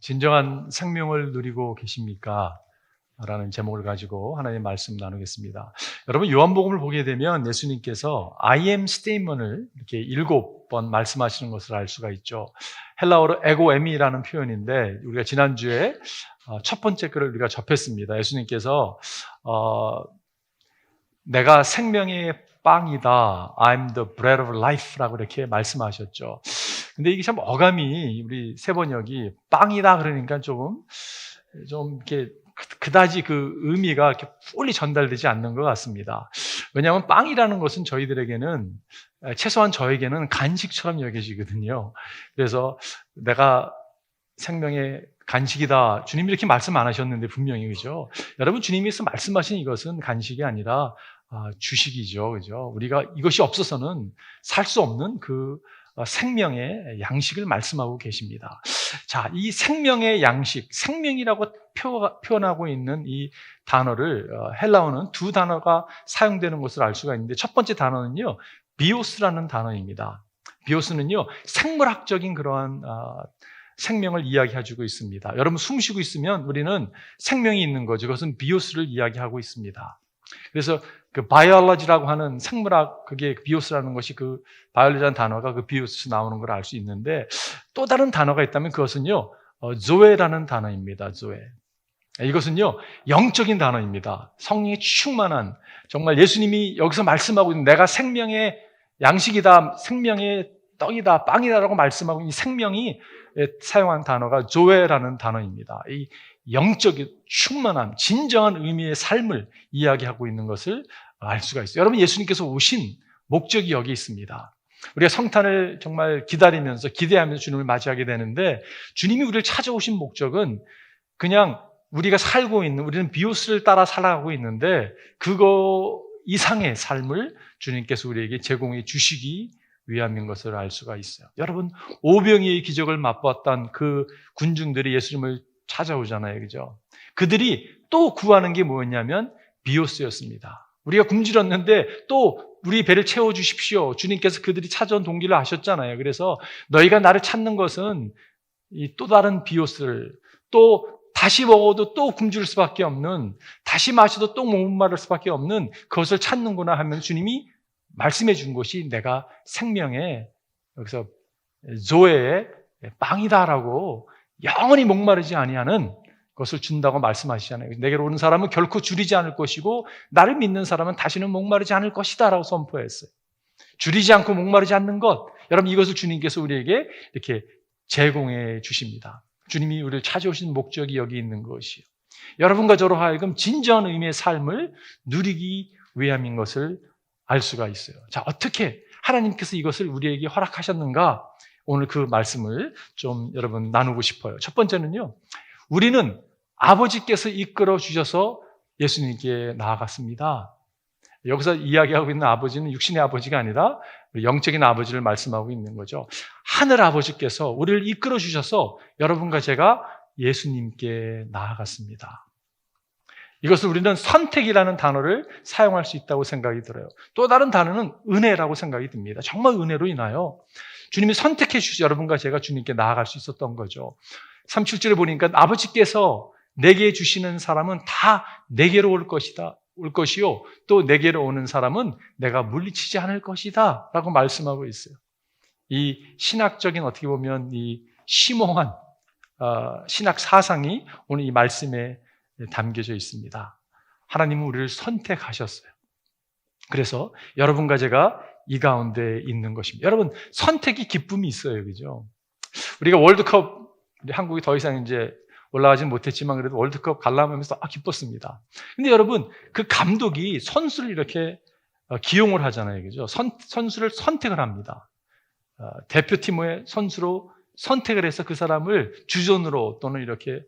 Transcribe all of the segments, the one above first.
진정한 생명을 누리고 계십니까? 라는 제목을 가지고 하나님의 말씀 나누겠습니다. 여러분, 요한복음을 보게 되면 예수님께서 I am statement을 이렇게 7번 말씀하시는 것을 알 수가 있죠. 헬라어로 에고에미라는 표현인데, 우리가 지난주에 첫 번째 글을 우리가 접했습니다. 예수님께서 내가 생명의 빵이다, I'm the bread of life라고 이렇게 말씀하셨죠. 근데 이게 참 어감이, 우리 세번역이 빵이다 그러니까 좀 이렇게 그다지 그 의미가 이렇게 fully 전달되지 않는 것 같습니다. 왜냐하면 빵이라는 것은 저희들에게는, 최소한 저에게는 간식처럼 여겨지거든요. 그래서 내가 생명의 간식이다. 주님이 이렇게 말씀 안 하셨는데 분명히, 그죠? 여러분, 주님께서 말씀하신 이것은 간식이 아니라 주식이죠. 그죠? 우리가 이것이 없어서는 살 수 없는 그 생명의 양식을 말씀하고 계십니다. 자, 이 생명의 양식, 생명이라고 표현하고 있는 이 단어를 헬라어는 두 단어가 사용되는 것을 알 수가 있는데, 첫 번째 단어는요, 비오스라는 단어입니다. 비오스는요, 생물학적인 그러한 생명을 이야기해주고 있습니다. 여러분, 숨 쉬고 있으면 우리는 생명이 있는 거죠. 그것은 비오스를 이야기하고 있습니다. 그래서 그 바이올로지라고 하는 생물학, 그게 비오스라는 것이, 그 바이올로지라는 단어가 그 비오스 나오는 걸 알 수 있는데, 또 다른 단어가 있다면 그것은요, 조에라는 단어입니다. 조에. 이것은요, 영적인 단어입니다. 성령이 충만한, 정말 예수님이 여기서 말씀하고 있는 내가 생명의 양식이다, 생명의 떡이다, 빵이다라고 말씀하고 있는 이 생명이 사용한 단어가 조에라는 단어입니다. 이 영적인 충만함, 진정한 의미의 삶을 이야기하고 있는 것을 알 수가 있어요. 여러분, 예수님께서 오신 목적이 여기 있습니다. 우리가 성탄을 정말 기다리면서, 기대하면서 주님을 맞이하게 되는데, 주님이 우리를 찾아오신 목적은 그냥 우리가 살고 있는, 우리는 비오스를 따라 살아가고 있는데, 그거 이상의 삶을 주님께서 우리에게 제공해 주시기 위함인 것을 알 수가 있어요. 여러분, 오병이의 기적을 맛보았던 그 군중들이 예수님을 찾아오잖아요. 그죠? 그들이 또 구하는 게 뭐였냐면 비오스였습니다. 우리가 굶주렸는데 또 우리 배를 채워주십시오. 주님께서 그들이 찾아온 동기를 아셨잖아요. 그래서 너희가 나를 찾는 것은 이 또 다른 비오스를, 또 다시 먹어도 또 굶주릴 수밖에 없는, 다시 마셔도 또 목마를 수밖에 없는 그것을 찾는구나 하면 주님이 말씀해 준 것이 내가 생명의, 여기서 조에의 빵이다라고, 영원히 목마르지 아니하는 것을 준다고 말씀하시잖아요. 내게로 오는 사람은 결코 줄이지 않을 것이고 나를 믿는 사람은 다시는 목마르지 않을 것이다 라고 선포했어요. 줄이지 않고 목마르지 않는 것, 여러분, 이것을 주님께서 우리에게 이렇게 제공해 주십니다. 주님이 우리를 찾아오신 목적이 여기 있는 것이요, 여러분과 저로 하여금 진정한 의미의 삶을 누리기 위함인 것을 알 수가 있어요. 자, 어떻게 하나님께서 이것을 우리에게 허락하셨는가? 오늘 그 말씀을 좀 여러분 나누고 싶어요. 첫 번째는요, 우리는 아버지께서 이끌어 주셔서 예수님께 나아갔습니다. 여기서 이야기하고 있는 아버지는 육신의 아버지가 아니라 영적인 아버지를 말씀하고 있는 거죠. 하늘 아버지께서 우리를 이끌어 주셔서 여러분과 제가 예수님께 나아갔습니다. 이것을 우리는 선택이라는 단어를 사용할 수 있다고 생각이 들어요. 또 다른 단어는 은혜라고 생각이 듭니다. 정말 은혜로 인하여 주님이 선택해 주셔서 여러분과 제가 주님께 나아갈 수 있었던 거죠. 37절에 보니까 아버지께서 내게 주시는 사람은 다 내게로 올 것이다, 올 것이요, 또 내게로 오는 사람은 내가 물리치지 않을 것이다 라고 말씀하고 있어요. 이 신학적인, 어떻게 보면 이 심오한 신학 사상이 오늘 이 말씀에 담겨져 있습니다. 하나님은 우리를 선택하셨어요. 그래서 여러분과 제가 이 가운데 있는 것입니다. 여러분, 선택이 기쁨이 있어요. 그죠? 우리가 월드컵, 우리 한국이 더 이상 이제 올라가지는 못했지만 그래도 월드컵 관람하면서 기뻤습니다. 근데 여러분, 그 감독이 선수를 이렇게 기용을 하잖아요. 그죠? 선수를 선택을 합니다. 대표팀의 선수로 선택을 해서 그 사람을 주전으로 또는 이렇게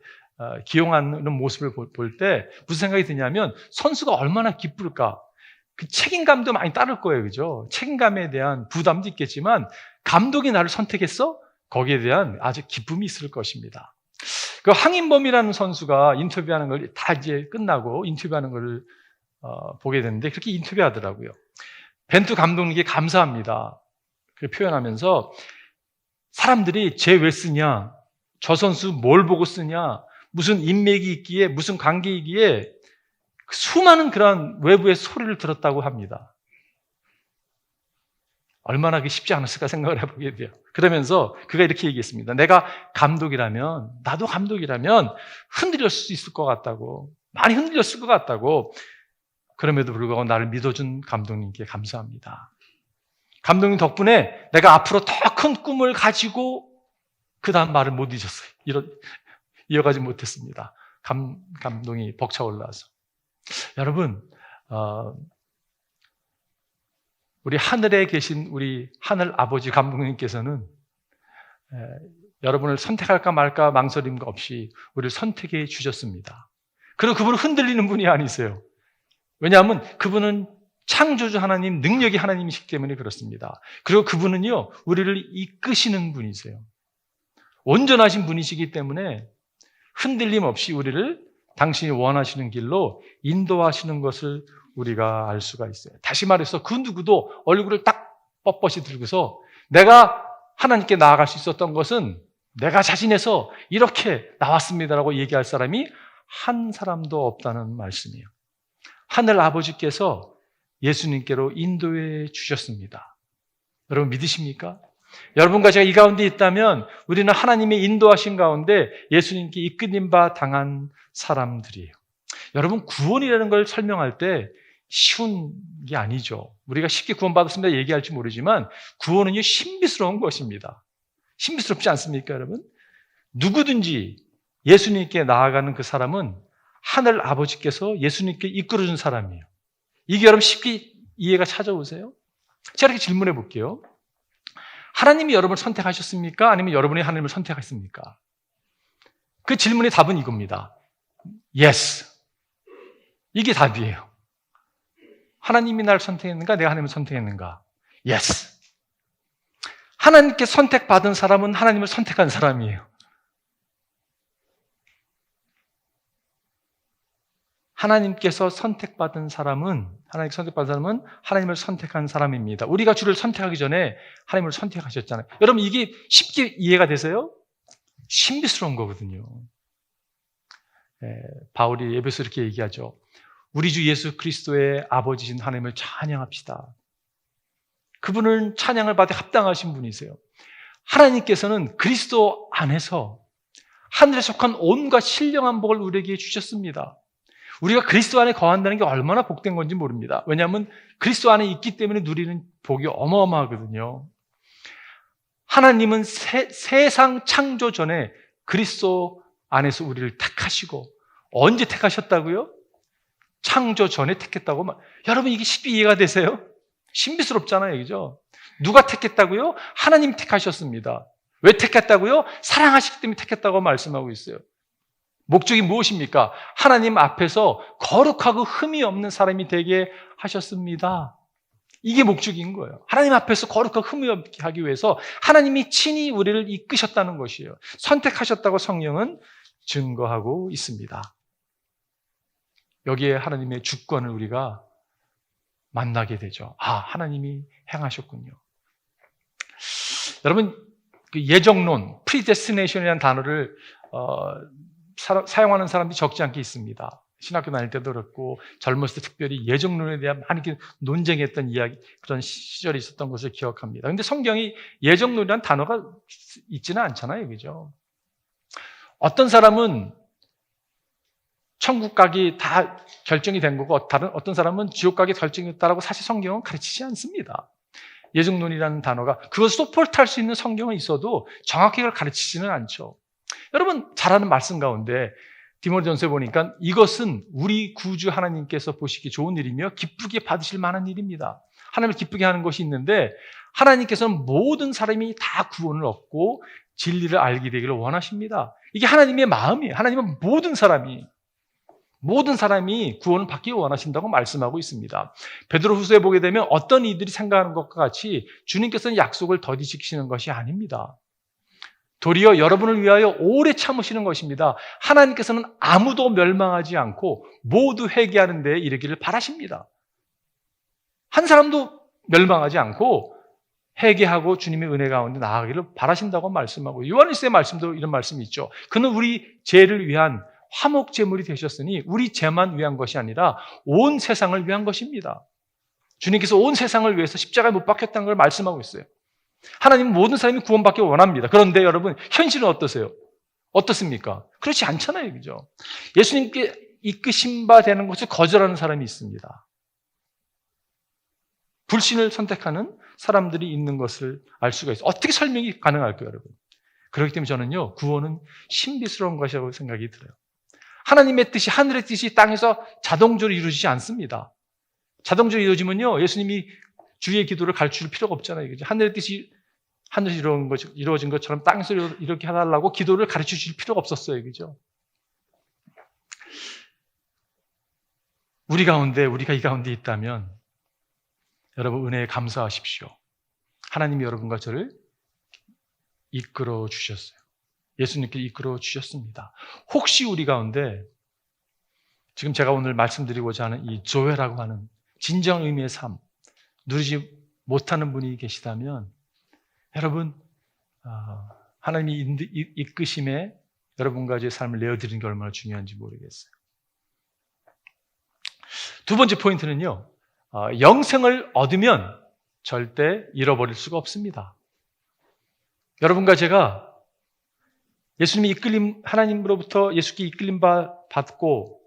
기용하는 모습을 볼 때 무슨 생각이 드냐면, 선수가 얼마나 기쁠까? 그 책임감도 많이 따를 거예요. 그죠? 책임감에 대한 부담도 있겠지만, 감독이 나를 선택했어? 거기에 대한 아주 기쁨이 있을 것입니다. 그 황인범이라는 선수가 인터뷰하는 걸 다 이제 끝나고 인터뷰하는 걸 보게 됐는데, 그렇게 인터뷰하더라고요. 벤투 감독님께 감사합니다, 그 표현하면서 사람들이 쟤 왜 쓰냐, 저 선수 뭘 보고 쓰냐, 무슨 인맥이 있기에, 무슨 관계이기에 수많은 그런 외부의 소리를 들었다고 합니다. 얼마나 그게 쉽지 않았을까 생각을 해보게 돼요. 그러면서 그가 이렇게 얘기했습니다. 내가 감독이라면, 나도 감독이라면 흔들렸을 수 있을 것 같다고, 많이 흔들렸을 것 같다고. 그럼에도 불구하고 나를 믿어준 감독님께 감사합니다. 감독님 덕분에 내가 앞으로 더 큰 꿈을 가지고 그 다음 말을 못 잊었어요. 이어가지 못했습니다. 감동이 벅차올라서. 여러분, 우리 하늘에 계신 우리 하늘 아버지 감독님께서는 여러분을 선택할까 말까 망설임 없이 우리를 선택해 주셨습니다. 그리고 그분은 흔들리는 분이 아니세요. 왜냐하면 그분은 창조주 하나님, 능력이 하나님이시기 때문에 그렇습니다. 그리고 그분은요, 우리를 이끄시는 분이세요. 온전하신 분이시기 때문에 흔들림 없이 우리를 당신이 원하시는 길로 인도하시는 것을 우리가 알 수가 있어요. 다시 말해서 그 누구도 얼굴을 딱 뻣뻣이 들고서 내가 하나님께 나아갈 수 있었던 것은 내가 자신에서 이렇게 나왔습니다라고 얘기할 사람이 한 사람도 없다는 말씀이에요. 하늘 아버지께서 예수님께로 인도해 주셨습니다. 여러분 믿으십니까? 여러분과 제가 이 가운데 있다면 우리는 하나님의 인도하신 가운데 예수님께 이끌림 바 당한 사람들이에요. 여러분 구원이라는 걸 설명할 때 쉬운 게 아니죠. 우리가 쉽게 구원받았습니다 얘기할지 모르지만 구원은요 신비스러운 것입니다. 신비스럽지 않습니까 여러분? 누구든지 예수님께 나아가는 그 사람은 하늘 아버지께서 예수님께 이끌어준 사람이에요. 이게 여러분 쉽게 이해가 찾아오세요? 제가 이렇게 질문해 볼게요. 하나님이 여러분을 선택하셨습니까? 아니면 여러분이 하나님을 선택했습니까? 그 질문의 답은 이겁니다. Yes. 이게 답이에요. 하나님이 나를 선택했는가? 내가 하나님을 선택했는가? Yes. 하나님께 선택받은 사람은 하나님을 선택한 사람이에요. 하나님께서 선택받은 사람은 하나님을 선택한 사람입니다. 우리가 주를 선택하기 전에 하나님을 선택하셨잖아요. 여러분 이게 쉽게 이해가 되세요? 신비스러운 거거든요. 바울이 에베소 이렇게 얘기하죠. 우리 주 예수 그리스도의 아버지신 하나님을 찬양합시다. 그분은 찬양을 받아 합당하신 분이세요. 하나님께서는 그리스도 안에서 하늘에 속한 온갖 신령한 복을 우리에게 주셨습니다. 우리가 그리스도 안에 거한다는 게 얼마나 복된 건지 모릅니다. 왜냐하면 그리스도 안에 있기 때문에 누리는 복이 어마어마하거든요. 하나님은 세상 창조 전에 그리스도 안에서 우리를 택하시고 언제 택하셨다고요? 창조 전에 택했다고. 여러분 이게 쉽게 이해가 되세요? 신비스럽잖아요, 그죠? 누가 택했다고요? 하나님 택하셨습니다. 왜 택했다고요? 사랑하시기 때문에 택했다고 말씀하고 있어요. 목적이 무엇입니까? 하나님 앞에서 거룩하고 흠이 없는 사람이 되게 하셨습니다. 이게 목적인 거예요. 하나님 앞에서 거룩하고 흠이 없게 하기 위해서 하나님이 친히 우리를 이끄셨다는 것이에요. 선택하셨다고 성령은 증거하고 있습니다. 여기에 하나님의 주권을 우리가 만나게 되죠. 아, 하나님이 행하셨군요. 여러분, 그 예정론, predestination이라는 단어를 사용하는 사람들이 적지 않게 있습니다. 신학교 다닐 때도 그렇고 젊었을 때 특별히 예정론에 대한 많이 논쟁했던 이야기, 그런 시절이 있었던 것을 기억합니다. 그런데 성경이 예정론이라는 단어가 있지는 않잖아요, 그죠? 어떤 사람은 천국 가기 다 결정이 된 거고 어떤 사람은 지옥 가기 결정이 됐다라고 사실 성경은 가르치지 않습니다. 예정론이라는 단어가 그것을 소폴트할 수 있는 성경은 있어도 정확히 그걸 가르치지는 않죠. 여러분 잘 아는 말씀 가운데 디모데전서에 보니까 이것은 우리 구주 하나님께서 보시기 좋은 일이며 기쁘게 받으실 만한 일입니다. 하나님을 기쁘게 하는 것이 있는데 하나님께서는 모든 사람이 다 구원을 얻고 진리를 알게 되기를 원하십니다. 이게 하나님의 마음이에요. 하나님은 모든 사람이 구원을 받기 원하신다고 말씀하고 있습니다. 베드로후서에 보게 되면 어떤 이들이 생각하는 것과 같이 주님께서는 약속을 더디 지키시는 것이 아닙니다. 도리어 여러분을 위하여 오래 참으시는 것입니다. 하나님께서는 아무도 멸망하지 않고 모두 회개하는 데에 이르기를 바라십니다. 한 사람도 멸망하지 않고 회개하고 주님의 은혜 가운데 나아가기를 바라신다고 말씀하고, 요한일서의 말씀도 이런 말씀이 있죠. 그는 우리 죄를 위한 화목 제물이 되셨으니 우리 죄만 위한 것이 아니라 온 세상을 위한 것입니다. 주님께서 온 세상을 위해서 십자가에 못 박혔다는 걸 말씀하고 있어요. 하나님은 모든 사람이 구원받기 원합니다. 그런데 여러분, 현실은 어떠세요? 어떻습니까? 그렇지 않잖아요. 그죠? 예수님께 이끄신 바 되는 것을 거절하는 사람이 있습니다. 불신을 선택하는 사람들이 있는 것을 알 수가 있어요. 어떻게 설명이 가능할까요, 여러분? 그렇기 때문에 저는요, 구원은 신비스러운 것이라고 생각이 들어요. 하나님의 뜻이, 하늘의 뜻이 땅에서 자동적으로 이루어지지 않습니다. 자동적으로 이루어지면요, 예수님이 주의 기도를 가르칠 필요가 없잖아요. 그죠? 하늘의 뜻이 하늘에서 이루어진 것처럼 땅에서 이렇게 해달라고 기도를 가르쳐 주실 필요가 없었어요. 그죠? 우리가 이 가운데 있다면 여러분 은혜에 감사하십시오. 하나님이 여러분과 저를 이끌어 주셨어요. 예수님께 이끌어 주셨습니다. 혹시 우리 가운데 지금 제가 오늘 말씀드리고자 하는 이 조회라고 하는 진정 의미의 삶 누리지 못하는 분이 계시다면 여러분 하나님이 이끄심에 여러분과 제 삶을 내어드리는 게 얼마나 중요한지 모르겠어요. 두 번째 포인트는요, 영생을 얻으면 절대 잃어버릴 수가 없습니다. 여러분과 제가 예수님이 하나님으로부터 예수께 이끌림 받고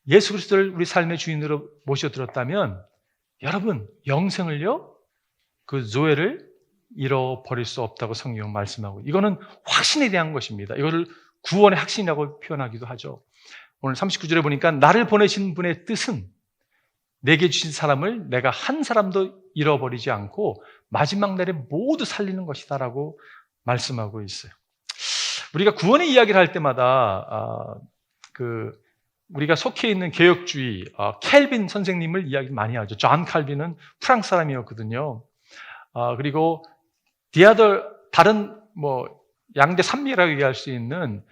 예수 그리스도를 우리 삶의 주인으로 모셔들었다면 여러분 영생을요, 그 조회를 잃어버릴 수 없다고 성경은 말씀하고, 이거는 확신에 대한 것입니다. 이거를 구원의 확신이라고 표현하기도 하죠. 오늘 39절에 보니까 나를 보내신 분의 뜻은 내게 주신 사람을 내가 한 사람도 잃어버리지 않고 마지막 날에 모두 살리는 것이다 라고 말씀하고 있어요. 우리가 구원의 이야기를 할 때마다 우리가 속해 있는 개혁주의 켈빈 선생님을 이야기 많이 하죠. 존 칼빈은 프랑스 사람이었거든요. 그리고 다른 양대 산미라고 얘기할 수 있는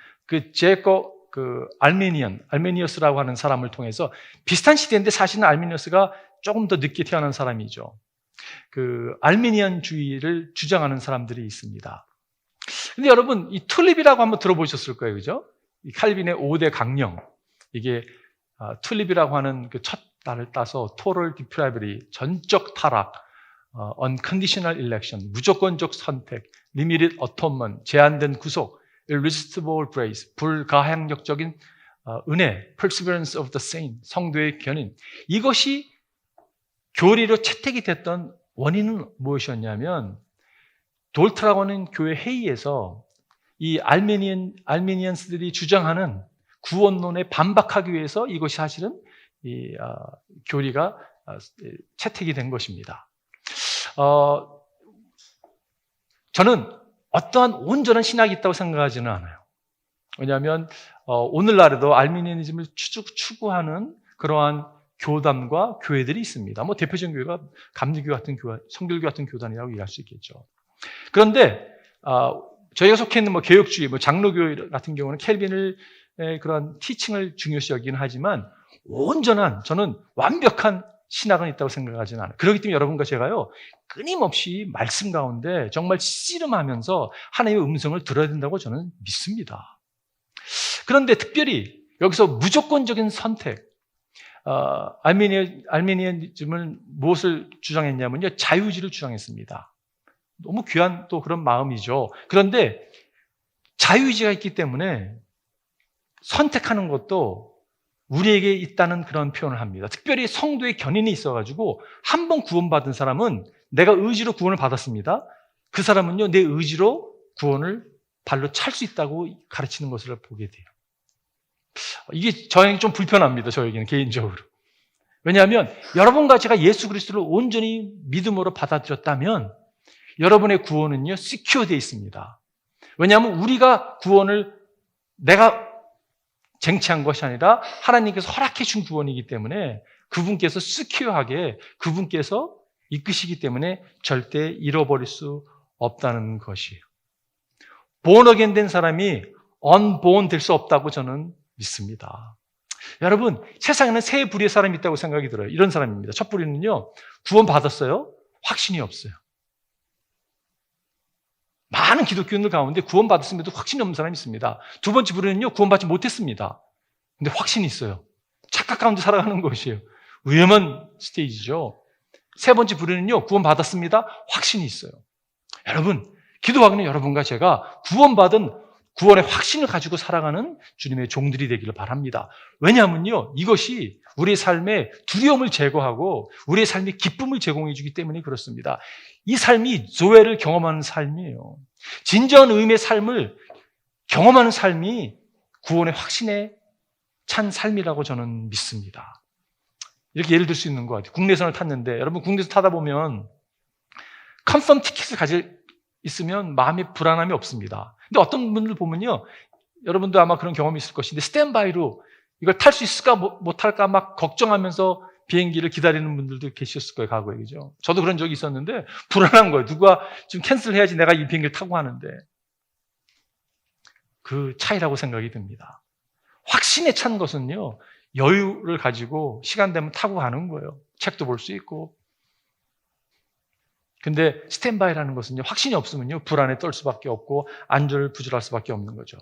알메니어스라고 하는 사람을 통해서 비슷한 시대인데 사실은 알메니어스가 조금 더 늦게 태어난 사람이죠. 알메니안주의를 주장하는 사람들이 있습니다. 근데 여러분, 이 툴립이라고 한번 들어보셨을 거예요. 그죠? 이 칼빈의 5대 강령. 이게 툴립이라고 하는 그 첫 단을 따서 total depravity, 전적 타락, unconditional election, 무조건적 선택, limited atonement, 제한된 구속, irresistible grace, 불가항력적인 은혜, perseverance of the saint, 성도의 견인. 이것이 교리로 채택이 됐던 원인은 무엇이었냐면 돌트라고 하는 교회 회의에서 이 알메니안스들이 주장하는 구원론에 반박하기 위해서 이것이 사실은 교리가 채택이 된 것입니다. 저는 어떠한 온전한 신학이 있다고 생각하지는 않아요. 왜냐하면 오늘날에도 알미니안즘을 추구하는 그러한 교단과 교회들이 있습니다. 대표적인 교회가 감리교 같은 교회, 성결교 같은 교단이라고 얘기할 수 있겠죠. 그런데 저희가 속해 있는 개혁주의, 장로교 같은 경우는 켈빈의 그런 티칭을 중요시 여기는 하지만 저는 완벽한 신학은 있다고 생각하지는 않아요. 그렇기 때문에 여러분과 제가요, 끊임없이 말씀 가운데 정말 씨름하면서 하나님의 음성을 들어야 된다고 저는 믿습니다. 그런데 특별히 여기서 무조건적인 선택, 알메니안즘은 무엇을 주장했냐면요, 자유의지를 주장했습니다. 너무 귀한 또 그런 마음이죠. 그런데 자유의지가 있기 때문에 선택하는 것도 우리에게 있다는 그런 표현을 합니다. 특별히 성도의 견인이 있어가지고 한 번 구원받은 사람은 내가 의지로 구원을 받았습니다. 그 사람은요, 내 의지로 구원을 발로 찰 수 있다고 가르치는 것을 보게 돼요. 이게 저에게 좀 불편합니다. 저에게는 개인적으로. 왜냐하면 여러분과 제가 예수 그리스도를 온전히 믿음으로 받아들였다면 여러분의 구원은요, 시큐어되어 있습니다. 왜냐하면 우리가 구원을 내가 쟁취한 것이 아니라 하나님께서 허락해 준 구원이기 때문에 그분께서 시큐어하게 그분께서 이끄시기 때문에 절대 잃어버릴 수 없다는 것이에요. born again 된 사람이 unborn 될 수 없다고 저는 믿습니다. 여러분, 세상에는 세 부류의 사람이 있다고 생각이 들어요. 이런 사람입니다. 첫 부류는요, 구원 받았어요. 확신이 없어요. 많은 기독교인들 가운데 구원받았음에도 확신이 없는 사람이 있습니다. 두 번째 부류는요, 구원받지 못했습니다. 근데 확신이 있어요. 착각 가운데 살아가는 것이에요. 위험한 스테이지죠. 세 번째 부류는요, 구원받았습니다. 확신이 있어요. 여러분, 기도하기는 여러분과 제가 구원받은 구원의 확신을 가지고 살아가는 주님의 종들이 되기를 바랍니다. 왜냐하면요, 이것이 우리의 삶에 두려움을 제거하고 우리의 삶에 기쁨을 제공해 주기 때문에 그렇습니다. 이 삶이 조회를 경험하는 삶이에요. 진정한 의미의 삶을 경험하는 삶이 구원의 확신에 찬 삶이라고 저는 믿습니다. 이렇게 예를 들 수 있는 것 같아요. 국내선을 탔는데, 여러분 국내선 타다 보면 컨펌 티켓을 가지고 있으면 마음에 불안함이 없습니다. 근데 어떤 분들 보면요, 여러분도 아마 그런 경험이 있을 것인데 스탠바이로 이걸 탈 수 있을까 못할까 막 걱정하면서 비행기를 기다리는 분들도 계셨을 거예요, 과거에. 그죠? 저도 그런 적이 있었는데 불안한 거예요. 누가 지금 캔슬해야지 내가 이 비행기를 타고 하는데. 그 차이라고 생각이 듭니다. 확신에 찬 것은요, 여유를 가지고 시간 되면 타고 가는 거예요. 책도 볼 수 있고. 근데 스탠바이라는 것은요, 확신이 없으면요, 불안에 떨 수밖에 없고 안절부절할 수밖에 없는 거죠.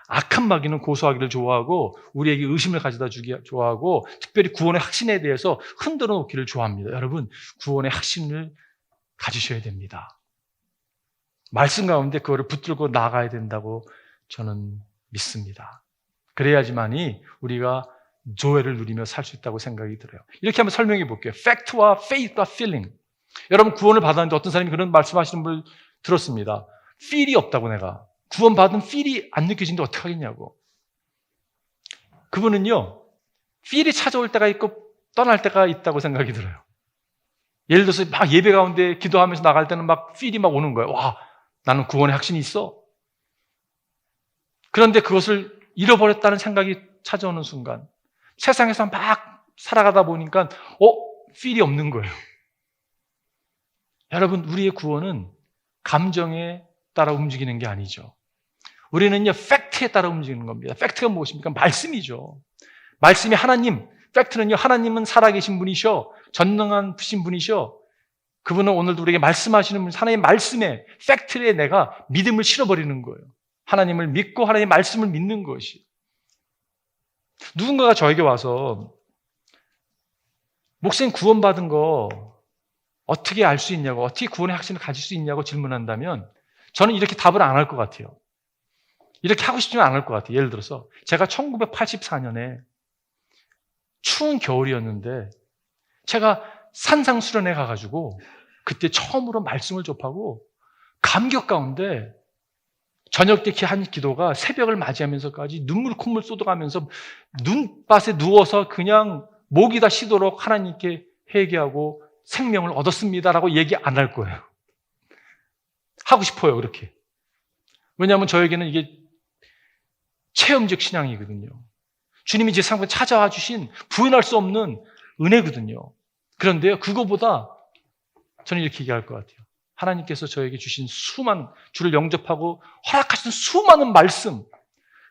악한 마귀는 고소하기를 좋아하고 우리에게 의심을 가져다 주기 좋아하고 특별히 구원의 확신에 대해서 흔들어 놓기를 좋아합니다. 여러분, 구원의 확신을 가지셔야 됩니다. 말씀 가운데 그거를 붙들고 나가야 된다고 저는 믿습니다. 그래야지만이 우리가 조회를 누리며 살 수 있다고 생각이 들어요. 이렇게 한번 설명해 볼게요. 팩트와 faith와 feeling. 여러분, 구원을 받았는데 어떤 사람이 그런 말씀하시는 분을 들었습니다. feel이 없다고. 내가 구원받은 feel이 안 느껴지는데 어떡하겠냐고. 그분은요, feel이 찾아올 때가 있고 떠날 때가 있다고 생각이 들어요. 예를 들어서 막 예배 가운데 기도하면서 나갈 때는 막 feel이 막 오는 거예요. 와, 나는 구원의 확신이 있어. 그런데 그것을 잃어버렸다는 생각이 찾아오는 순간, 세상에서 막 살아가다 보니까 feel이 없는 거예요. 여러분, 우리의 구원은 감정에 따라 움직이는 게 아니죠. 우리는요, 팩트에 따라 움직이는 겁니다. 팩트가 무엇입니까? 말씀이죠. 말씀이 하나님, 팩트는요, 하나님은 살아계신 분이셔, 전능한 분이셔. 그분은 오늘도 우리에게 말씀하시는 분, 하나님의 말씀에, 팩트에 내가 믿음을 실어버리는 거예요. 하나님을 믿고 하나님의 말씀을 믿는 것이. 누군가가 저에게 와서 목사님 구원받은 거 어떻게 알 수 있냐고, 어떻게 구원의 확신을 가질 수 있냐고 질문한다면 저는 이렇게 답을 안 할 것 같아요. 이렇게 하고 싶지만 안 할 것 같아요. 예를 들어서 제가 1984년에 추운 겨울이었는데 제가 산상수련회 가가지고 그때 처음으로 말씀을 접하고 감격 가운데 저녁 때 한 기도가 새벽을 맞이하면서까지 눈물 콧물 쏟아가면서 눈밭에 누워서 그냥 목이 다 쉬도록 하나님께 회개하고 생명을 얻었습니다라고 얘기 안 할 거예요. 하고 싶어요, 그렇게. 왜냐하면 저에게는 이게 체험적 신앙이거든요. 주님이 제 삶에 찾아와 주신 부인할 수 없는 은혜거든요. 그런데요, 그거보다 저는 이렇게 얘기할 것 같아요. 하나님께서 저에게 주신 수많은, 주를 영접하고 허락하신 수많은 말씀,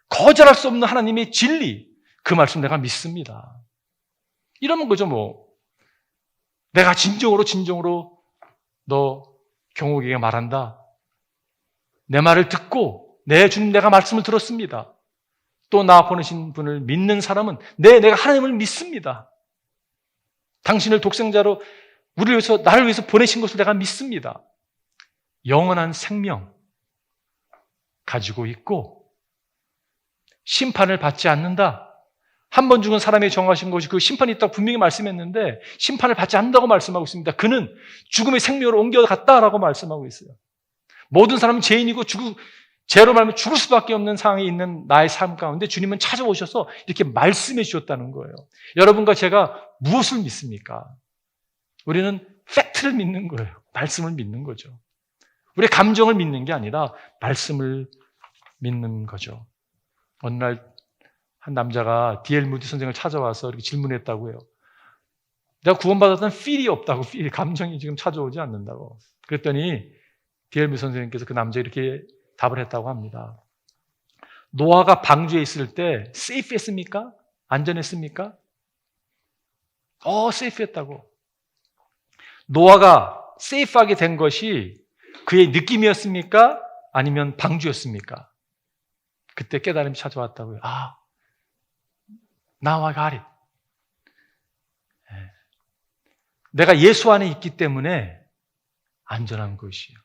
거절할 수 없는 하나님의 진리, 그 말씀 내가 믿습니다. 이러면 거죠, 뭐. 내가 진정으로 너 경옥에게 말한다. 내 말을 듣고 내 주님 내가 말씀을 들었습니다. 또 나 보내신 분을 믿는 사람은 내가 하나님을 믿습니다. 당신을 독생자로 우리를 위해서, 나를 위해서 보내신 것을 내가 믿습니다. 영원한 생명 가지고 있고 심판을 받지 않는다. 한 번 죽은 사람이 정하신 것이 그 심판이 있다고 분명히 말씀했는데 심판을 받지 않는다고 말씀하고 있습니다. 그는 죽음의 생명으로 옮겨갔다라고 말씀하고 있어요. 모든 사람은 죄인이고 죄로 말하면 죽을 수밖에 없는 상황에 있는 나의 삶 가운데 주님은 찾아오셔서 이렇게 말씀해 주셨다는 거예요. 여러분과 제가 무엇을 믿습니까? 우리는 팩트를 믿는 거예요. 말씀을 믿는 거죠. 우리의 감정을 믿는 게 아니라 말씀을 믿는 거죠. 어느 날 한 남자가 D.L. 무디 선생을 찾아와서 이렇게 질문했다고 해요. 내가 구원받았던 필이 없다고, 감정이 지금 찾아오지 않는다고. 그랬더니 D.L. 무디 선생님께서 그 남자에 이렇게 답을 했다고 합니다. 노아가 방주에 있을 때 세이프했습니까? 안전했습니까? 세이프했다고. 노아가 세이프하게 된 것이 그의 느낌이었습니까? 아니면 방주였습니까? 그때 깨달음이 찾아왔다고요. Now I got it. 내가 예수 안에 있기 때문에 안전한 것이에요.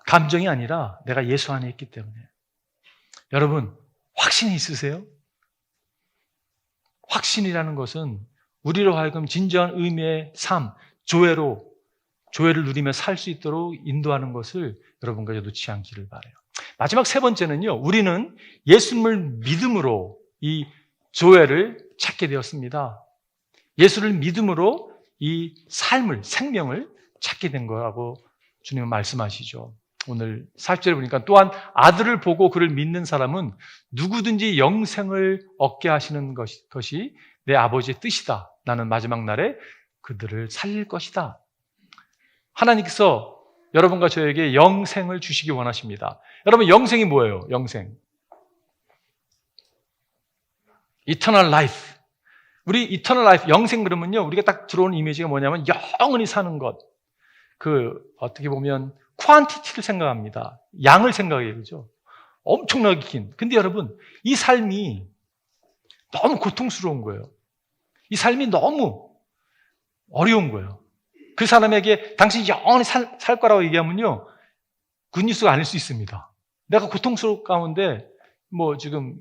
감정이 아니라 내가 예수 안에 있기 때문에. 여러분, 확신이 있으세요? 확신이라는 것은 우리로 하여금 진정한 의미의 삶, 조회를 누리며 살 수 있도록 인도하는 것을 여러분과 저도 놓지 않기를 바라요. 마지막 세 번째는요, 우리는 예수님을 믿음으로 이 조회를 찾게 되었습니다. 예수를 믿음으로 이 삶을, 생명을 찾게 된 거라고 주님은 말씀하시죠. 오늘 40절에 보니까 또한 아들을 보고 그를 믿는 사람은 누구든지 영생을 얻게 하시는 것이 내 아버지의 뜻이다. 나는 마지막 날에 그들을 살릴 것이다. 하나님께서 여러분과 저에게 영생을 주시기 원하십니다. 여러분, 영생이 뭐예요? 영생. Eternal life. 우리 Eternal life, 영생 그러면요, 우리가 딱 들어오는 이미지가 뭐냐면 영원히 사는 것. 어떻게 보면 퀀티티를 생각합니다. 양을 생각해요. 그죠? 엄청나게 긴. 근데 여러분, 이 삶이 너무 고통스러운 거예요. 이 삶이 너무 어려운 거예요. 그 사람에게 당신이 영원히 살 거라고 얘기하면요, 굿뉴스가 아닐 수 있습니다. 내가 고통스러운 가운데 지금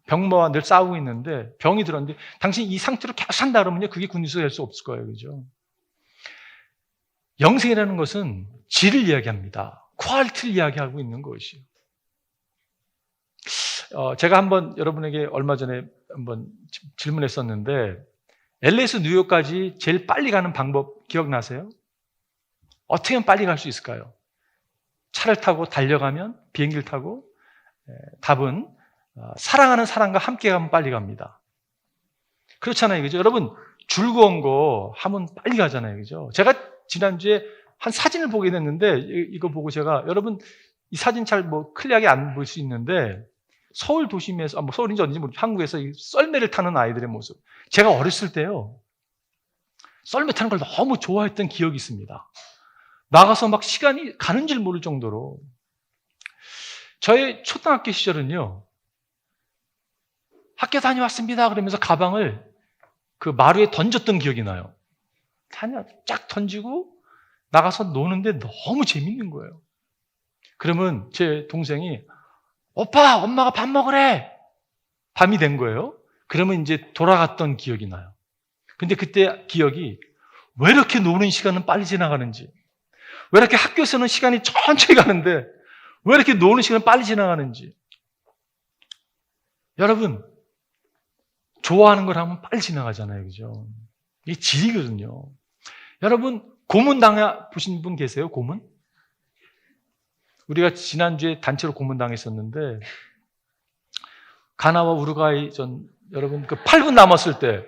병마와 늘 싸우고 있는데 병이 들었는데 당신이 이 상태로 계속 산다 그러면요, 그게 굿뉴스가 될 수 없을 거예요. 그죠? 영생이라는 것은 질을 이야기합니다. 퀄리티를 이야기하고 있는 것이에요. 제가 한번 여러분에게 얼마 전에 한번 질문했었는데, LA에서 뉴욕까지 제일 빨리 가는 방법 기억나세요? 어떻게 하면 빨리 갈 수 있을까요? 차를 타고 달려가면? 비행기를 타고? 답은 사랑하는 사람과 함께 가면 빨리 갑니다. 그렇잖아요. 그죠? 여러분, 즐거운 거 하면 빨리 가잖아요. 그죠? 제가 지난주에 한 사진을 보게 됐는데, 이거 보고 제가, 여러분, 이 사진 잘 클리어하게 안 볼 수 있는데, 서울 도심에서, 서울인지 어딘지 모르겠어요. 한국에서 이 썰매를 타는 아이들의 모습. 제가 어렸을 때요, 썰매 타는 걸 너무 좋아했던 기억이 있습니다. 나가서 막 시간이 가는 줄 모를 정도로. 저의 초등학교 시절은요, 학교 다녀왔습니다 그러면서 가방을 그 마루에 던졌던 기억이 나요. 쫙 던지고 나가서 노는데 너무 재밌는 거예요. 그러면 제 동생이, 오빠, 엄마가 밥 먹으래! 밤이 된 거예요. 그러면 이제 돌아갔던 기억이 나요. 근데 그때 기억이, 왜 이렇게 노는 시간은 빨리 지나가는지, 왜 이렇게 학교에서는 시간이 천천히 가는데 왜 이렇게 노는 시간은 빨리 지나가는지. 여러분, 좋아하는 걸 하면 빨리 지나가잖아요. 그죠? 이게 질이거든요. 여러분, 고문 보신 분 계세요? 고문? 우리가 지난주에 단체로 고문 당했었는데, 가나와 우루과이 여러분, 8분 남았을 때,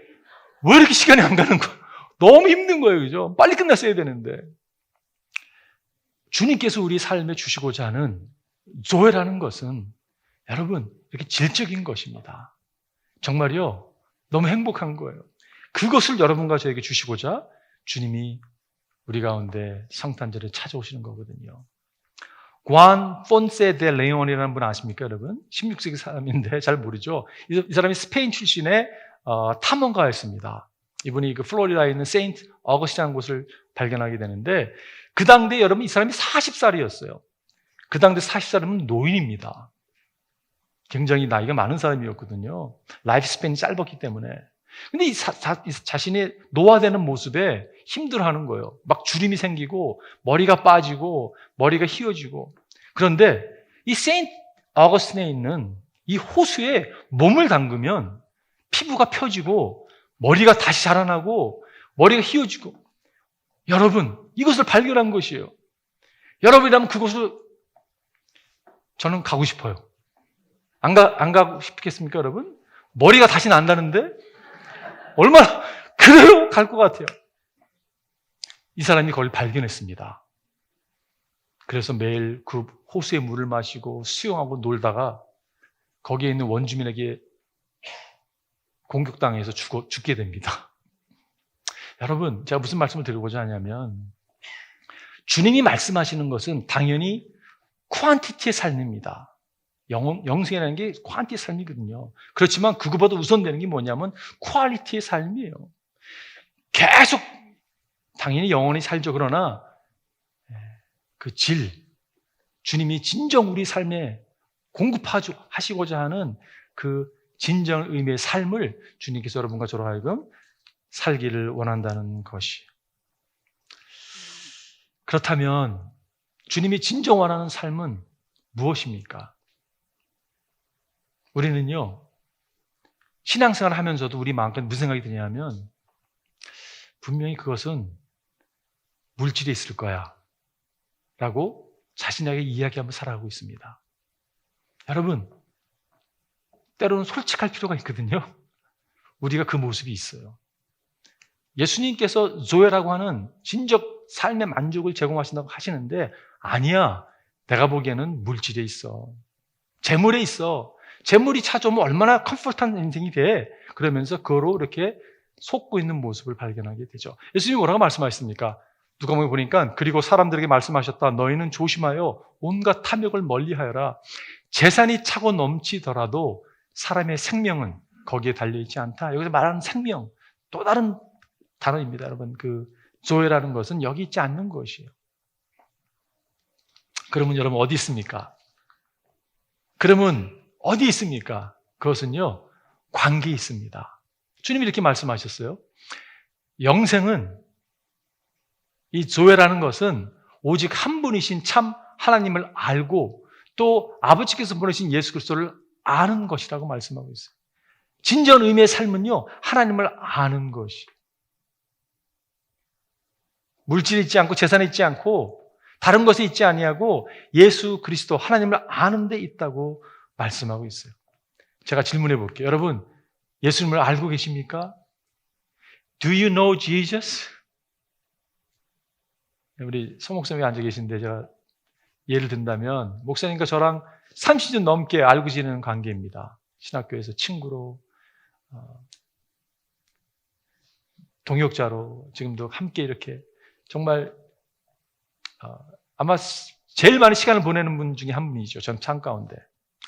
왜 이렇게 시간이 안 가는 거야? 너무 힘든 거예요. 그죠? 빨리 끝났어야 되는데. 주님께서 우리 삶에 주시고자 하는 조회라는 것은, 여러분, 이렇게 질적인 것입니다. 정말요, 너무 행복한 거예요. 그것을 여러분과 저에게 주시고자 주님이 우리 가운데 성탄절에 찾아오시는 거거든요. 구안 폰세 데 레온이라는 분 아십니까, 여러분? 16세기 사람인데 잘 모르죠? 이 사람이 스페인 출신의 탐험가였습니다. 이분이 플로리다에 있는 세인트 어거스틴이라는 곳을 발견하게 되는데, 그 당대 여러분, 이 사람이 40살이었어요. 그 당대 40살이면 노인입니다. 굉장히 나이가 많은 사람이었거든요. 라이프 스팬이 짧았기 때문에. 근데 이 자신의 노화되는 모습에 힘들어하는 거예요. 막 주름이 생기고 머리가 빠지고 머리가 휘어지고. 그런데 이 세인트 어거스틴에 있는 이 호수에 몸을 담그면 피부가 펴지고 머리가 다시 자라나고 머리가 휘어지고. 여러분, 이것을 발견한 것이에요. 여러분이라면 그곳을 저는 가고 싶어요. 안 가고 싶겠습니까, 여러분? 머리가 다시 난다는데? 얼마나, 그래요? 갈 것 같아요. 이 사람이 그걸 발견했습니다. 그래서 매일 그 호수의 물을 마시고 수영하고 놀다가 거기에 있는 원주민에게 공격당해서 죽게 됩니다. 여러분, 제가 무슨 말씀을 드리고자 하냐면, 주님이 말씀하시는 것은 당연히 퀀티티의 삶입니다. 영생이라는 게 퀀티티 삶이거든요. 그렇지만 그거보다 우선되는 게 뭐냐면 퀄리티의 삶이에요. 계속 당연히 영원히 살죠. 그러나 그 주님이 진정 우리 삶에 공급하시고자 하는 그 진정 의미의 삶을 주님께서 여러분과 저로 하여금 살기를 원한다는 것이. 그렇다면 주님이 진정 원하는 삶은 무엇입니까? 우리는요, 신앙생활을 하면서도 우리 마음속에 무슨 생각이 드냐면 분명히 그것은 물질이 있을 거야 라고 자신에게 이야기하며 살아가고 있습니다. 여러분, 때로는 솔직할 필요가 있거든요. 우리가 그 모습이 있어요. 예수님께서 조회라고 하는 진정 삶의 만족을 제공하신다고 하시는데 아니야, 내가 보기에는 물질에 있어. 재물에 있어. 재물이 찾아오면 얼마나 컴포트한 인생이 돼. 그러면서 그거로 이렇게 속고 있는 모습을 발견하게 되죠. 예수님이 뭐라고 말씀하셨습니까? 누가복음에 보니까 그리고 사람들에게 말씀하셨다. 너희는 조심하여 온갖 탐욕을 멀리하여라. 재산이 차고 넘치더라도 사람의 생명은 거기에 달려있지 않다. 여기서 말하는 생명, 또 다른 단어입니다. 여러분, 그 조회라는 것은 여기 있지 않는 것이에요. 그러면 여러분 어디 있습니까? 그러면 어디 있습니까? 그것은요, 관계에 있습니다. 주님이 이렇게 말씀하셨어요. 영생은, 이 조회라는 것은 오직 한 분이신 참 하나님을 알고 또 아버지께서 보내신 예수 그리스도를 아는 것이라고 말씀하고 있어요. 진정 의미의 삶은요, 하나님을 아는 것이. 물질이 있지 않고 재산이 있지 않고 다른 것에 있지 아니하고 예수 그리스도 하나님을 아는 데 있다고 말씀하고 있어요. 제가 질문해 볼게요. 여러분, 예수님을 알고 계십니까? Do you know Jesus? 우리 서 목사님이 앉아 계신데 제가 예를 든다면 목사님과 저랑 30년 넘게 알고 지내는 관계입니다. 신학교에서 친구로, 동역자로 지금도 함께 이렇게 정말 아마 제일 많이 시간을 보내는 분 중에 한 분이죠. 전 참 가운데.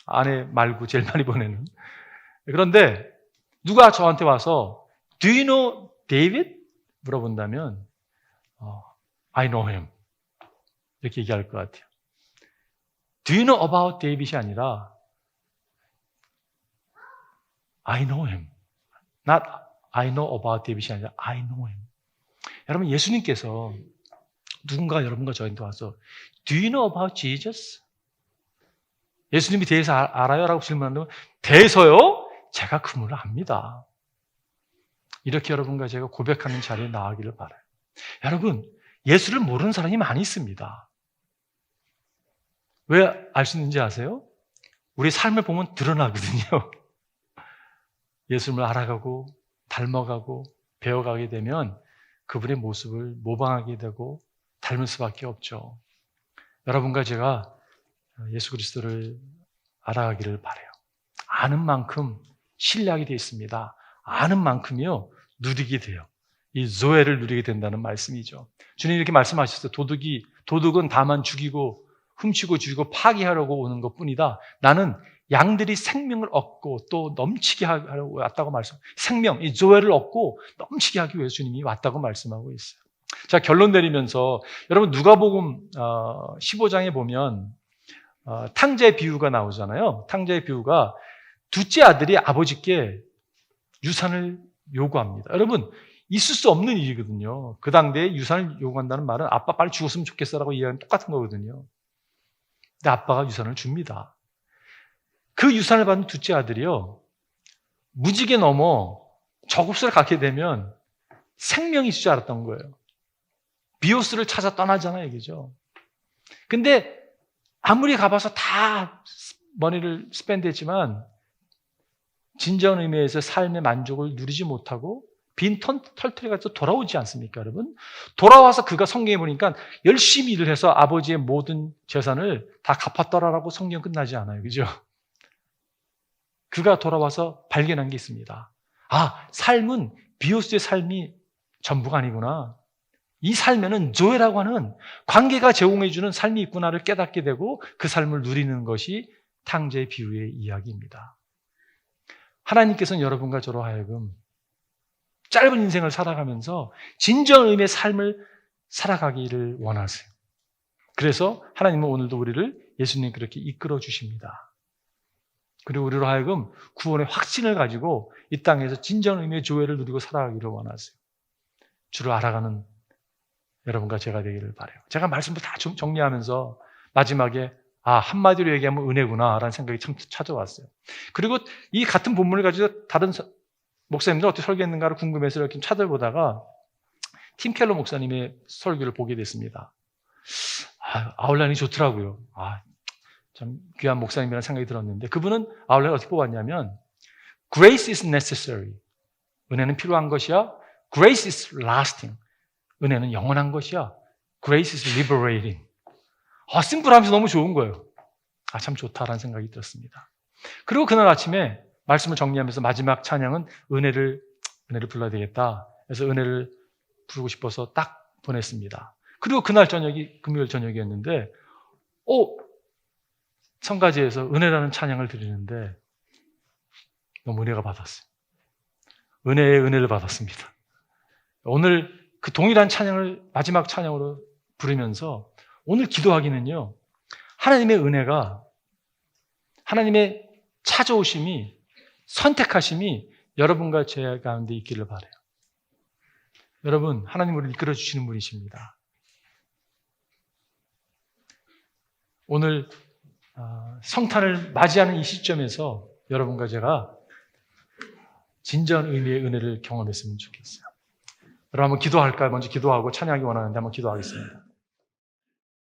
아내 말고 제일 많이 보내는. 그런데 누가 저한테 와서 Do you know David? 물어본다면 I know him. 이렇게 얘기할 것 같아요. Do you know about David이 아니라 I know him. Not I know about David이 아니라 I know him. 여러분, 예수님께서 누군가 여러분과 저한테 와서 Do you know about Jesus? 예수님이 대해서 알아요? 라고 질문하면 대해서요? 제가 그분을 압니다. 이렇게 여러분과 제가 고백하는 자리에 나가기를 바라요. 여러분, 예수를 모르는 사람이 많이 있습니다. 왜 알 수 있는지 아세요? 우리 삶을 보면 드러나거든요. 예수님을 알아가고 닮아가고 배워가게 되면 그분의 모습을 모방하게 되고 닮을 수밖에 없죠. 여러분과 제가 예수 그리스도를 알아가기를 바라요. 아는 만큼 신뢰하게 되어 있습니다. 아는 만큼이요, 누리게 돼요. 이 조회를 누리게 된다는 말씀이죠. 주님이 이렇게 말씀하셨어요. 도둑은 다만 죽이고 훔치고 죽이고 파괴하려고 오는 것뿐이다. 나는 양들이 생명을 얻고 또 넘치게 하려고 왔다고 말씀. 생명, 이 조회를 얻고 넘치게 하기 위해서 주님이 왔다고 말씀하고 있어요. 자, 결론 내리면서 여러분 누가복음 15장에 보면 탕자의 비유가 나오잖아요. 탕자의 비유가 둘째 아들이 아버지께 유산을 요구합니다. 여러분, 있을 수 없는 일이거든요. 그 당대에 유산을 요구한다는 말은 아빠 빨리 죽었으면 좋겠어라고 이야기하는 똑같은 거거든요. 근데 아빠가 유산을 줍니다. 그 유산을 받은 둘째 아들이요, 무지개 넘어 저급소를 갖게 되면 생명이 있을 줄 알았던 거예요. 비오스를 찾아 떠나잖아요, 그죠? 근데 아무리 가봐서 다 머니를 스펜드했지만 진정 의미에서 삶의 만족을 누리지 못하고 빈 털터리가 또 돌아오지 않습니까, 여러분? 돌아와서 그가 성경에 보니까 열심히 일을 해서 아버지의 모든 재산을 다 갚았더라라고 성경 끝나지 않아요, 그죠? 그가 돌아와서 발견한 게 있습니다. 아, 삶은 비오스의 삶이 전부가 아니구나. 이 삶에는 조회라고 하는 관계가 제공해주는 삶이 있구나를 깨닫게 되고 그 삶을 누리는 것이 탕자의 비유의 이야기입니다. 하나님께서는 여러분과 저로 하여금 짧은 인생을 살아가면서 진정 의미의 삶을 살아가기를 원하세요. 그래서 하나님은 오늘도 우리를 예수님 그렇게 이끌어 주십니다. 그리고 우리로 하여금 구원의 확신을 가지고 이 땅에서 진정 의미의 조회를 누리고 살아가기를 원하세요. 주를 알아가는 여러분과 제가 되기를 바라요. 제가 말씀을 다 정리하면서 마지막에 한마디로 얘기하면 은혜구나 라는 생각이 참 찾아왔어요. 그리고 이 같은 본문을 가지고 다른 목사님들 어떻게 설교했는가를 궁금해서 이렇게 찾아보다가 팀 켈러 목사님의 설교를 보게 됐습니다. 아울란이 좋더라고요. 참 귀한 목사님이라는 생각이 들었는데 그분은 아울란을 어떻게 뽑았냐면 Grace is necessary. 은혜는 필요한 것이야. Grace is lasting. 은혜는 영원한 것이야. Grace is liberating. 심플하면서 너무 좋은 거예요. 참 좋다라는 생각이 들었습니다. 그리고 그날 아침에 말씀을 정리하면서 마지막 찬양은 은혜를 불러야 되겠다. 그래서 은혜를 부르고 싶어서 딱 보냈습니다. 그리고 그날 저녁이 금요일 저녁이었는데 성가지에서 은혜라는 찬양을 드리는데 너무 은혜가 받았어요. 은혜의 은혜를 받았습니다. 오늘 그 동일한 찬양을 마지막 찬양으로 부르면서 오늘 기도하기는요. 하나님의 은혜가 하나님의 찾아오심이 선택하심이 여러분과 제 가운데 있기를 바라요. 여러분 하나님 우리를 이끌어 주시는 분이십니다. 오늘 성탄을 맞이하는 이 시점에서 여러분과 제가 진정한 의미의 은혜를 경험했으면 좋겠어요. 여러분 한번 기도할까요? 먼저 기도하고 찬양하기 원하는데 한번 기도하겠습니다.